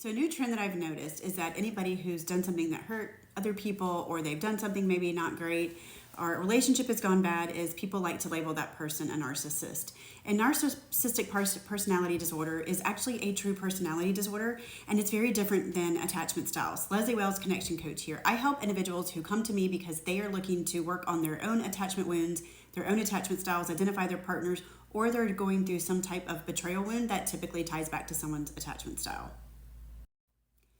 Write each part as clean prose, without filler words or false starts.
So a new trend that I've noticed is that anybody who's done something that hurt other people, or they've done something maybe not great, or a relationship has gone bad, is people like to label that person a narcissist. And narcissistic personality disorder is actually a true personality disorder, and it's very different than attachment styles. Leslie Wells, connection coach here. I help individuals who come to me because they are looking to work on their own attachment wounds, their own attachment styles, identify their partners, or they're going through some type of betrayal wound that typically ties back to someone's attachment style.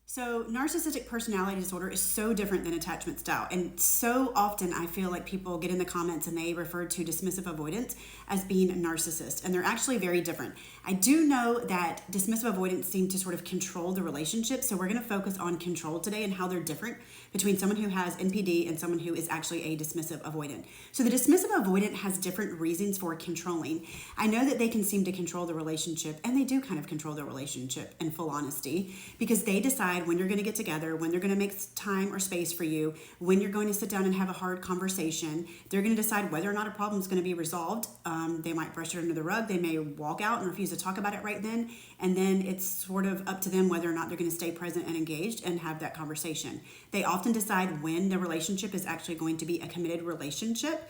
So narcissistic personality disorder is so different than attachment style. And so often I feel like people get in the comments and they refer to dismissive avoidance as being a narcissist. And they're actually very different. I do know that dismissive avoidance seem to sort of control the relationship. So we're going to focus on control today and how they're different between someone who has NPD and someone who is actually a dismissive avoidant. So the dismissive avoidant has different reasons for controlling. I know that they can seem to control the relationship, and they do kind of control the relationship in full honesty, because they decide when you're going to get together, when they're going to make time or space for you, when you're going to sit down and have a hard conversation. They're going to decide whether or not a problem is going to be resolved. They might brush it under the rug. They may walk out and refuse to talk about it right then. And then it's sort of up to them whether or not they're going to stay present and engaged and have that conversation. They often decide when the relationship is actually going to be a committed relationship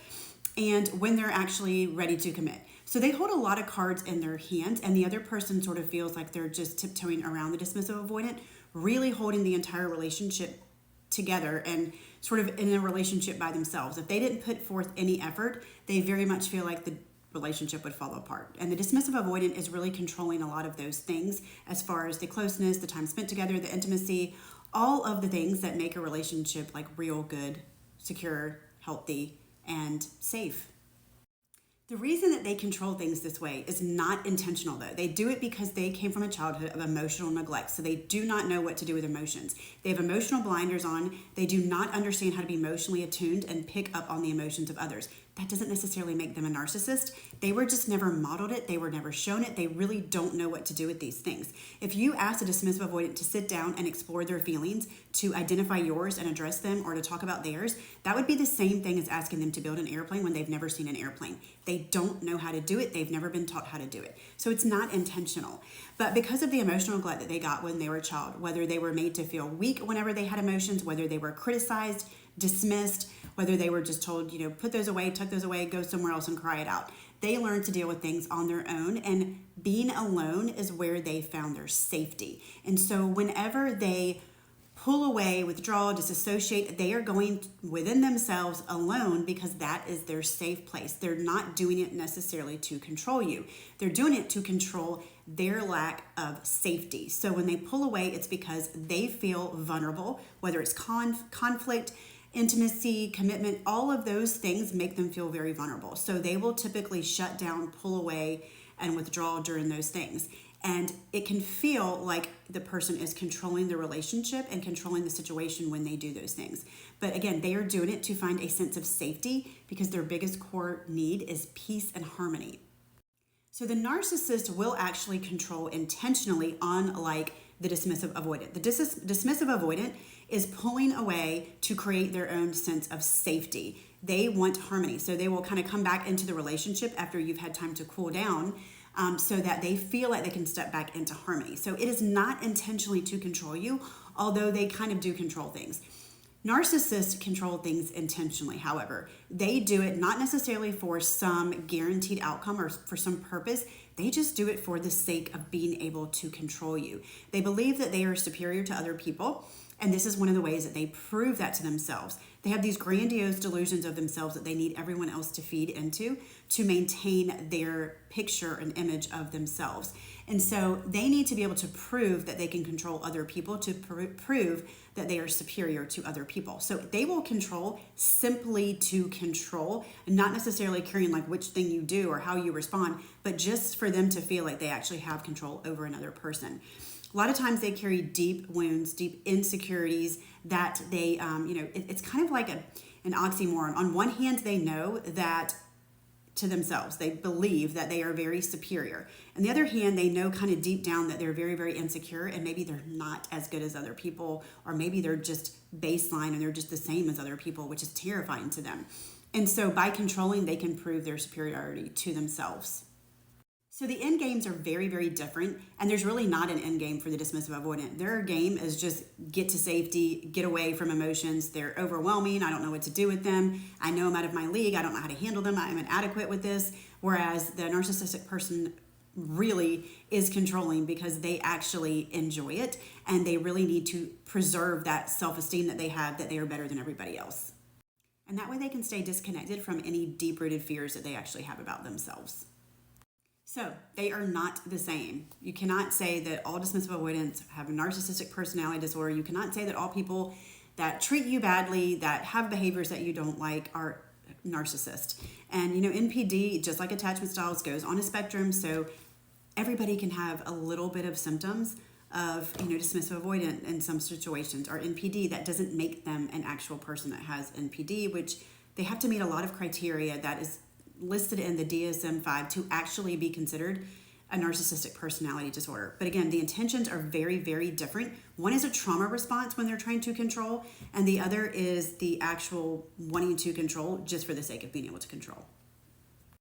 and when they're actually ready to commit. So they hold a lot of cards in their hands, and the other person sort of feels like they're just tiptoeing around the dismissive avoidant, really holding the entire relationship together and sort of in a relationship by themselves. If they didn't put forth any effort, they very much feel like the relationship would fall apart. And the dismissive avoidant is really controlling a lot of those things as far as the closeness, the time spent together, the intimacy, all of the things that make a relationship like real good, secure, healthy, and safe. The reason that they control things this way is not intentional, though. They do it because they came from a childhood of emotional neglect. So they do not know what to do with emotions. They have emotional blinders on. They do not understand how to be emotionally attuned and pick up on the emotions of others. That doesn't necessarily make them a narcissist. They were just never modeled it. They were never shown it. They really don't know what to do with these things. If you ask a dismissive avoidant to sit down and explore their feelings, to identify yours and address them, or to talk about theirs, that would be the same thing as asking them to build an airplane when they've never seen an airplane. They don't know how to do it. They've never been taught how to do it. So it's not intentional. But because of the emotional neglect that they got when they were a child, whether they were made to feel weak whenever they had emotions, whether they were criticized, dismissed, whether they were just told, put those away, tuck those away, go somewhere else and cry it out. They learned to deal with things on their own, and being alone is where they found their safety. And so whenever they pull away, withdraw, disassociate, they are going within themselves alone because that is their safe place. They're not doing it necessarily to control you. They're doing it to control their lack of safety. So when they pull away, it's because they feel vulnerable, whether it's conflict, intimacy, commitment, all of those things make them feel very vulnerable. So they will typically shut down, pull away, and withdraw during those things. And it can feel like the person is controlling the relationship and controlling the situation when they do those things. But again, they are doing it to find a sense of safety because their biggest core need is peace and harmony. So the narcissist will actually control intentionally, unlike the dismissive avoidant. The dismissive avoidant is pulling away to create their own sense of safety. They want harmony. So they will kind of come back into the relationship after you've had time to cool down, so that they feel like they can step back into harmony. So it is not intentionally to control you, although they kind of do control things. Narcissists control things intentionally, however. They do it not necessarily for some guaranteed outcome or for some purpose. They just do it for the sake of being able to control you. They believe that they are superior to other people, and this is one of the ways that they prove that to themselves. They have these grandiose delusions of themselves that they need everyone else to feed into to maintain their picture and image of themselves. And so they need to be able to prove that they can control other people, to prove that they are superior to other people. So they will control simply to control, and not necessarily caring like which thing you do or how you respond, but just for them to feel like they actually have control over another person. A lot of times they carry deep wounds, deep insecurities that they, it's kind of like an oxymoron. On one hand, they know that to themselves, they believe that they are very superior. On the other hand, they know kind of deep down that they're very, very insecure, and maybe they're not as good as other people, or maybe they're just baseline and they're just the same as other people, which is terrifying to them. And so by controlling, they can prove their superiority to themselves. So the end games are very, very different, and there's really not an end game for the dismissive avoidant. Their game is just get to safety, get away from emotions. They're overwhelming. I don't know what to do with them. I know I'm out of my league. I don't know how to handle them. I'm inadequate with this. Whereas the narcissistic person really is controlling because they actually enjoy it, and they really need to preserve that self-esteem that they have, that they are better than everybody else. And that way they can stay disconnected from any deep-rooted fears that they actually have about themselves. So they are not the same. You cannot say that all dismissive avoidants have a narcissistic personality disorder. You cannot say that all people that treat you badly, that have behaviors that you don't like, are narcissist. And NPD, just like attachment styles, goes on a spectrum. So everybody can have a little bit of symptoms of dismissive avoidant in some situations, or NPD. That doesn't make them an actual person that has NPD, which they have to meet a lot of criteria that is listed in the DSM-5 to actually be considered a narcissistic personality disorder. But again, the intentions are very, very different. One is a trauma response when they're trying to control, and the other is the actual wanting to control just for the sake of being able to control.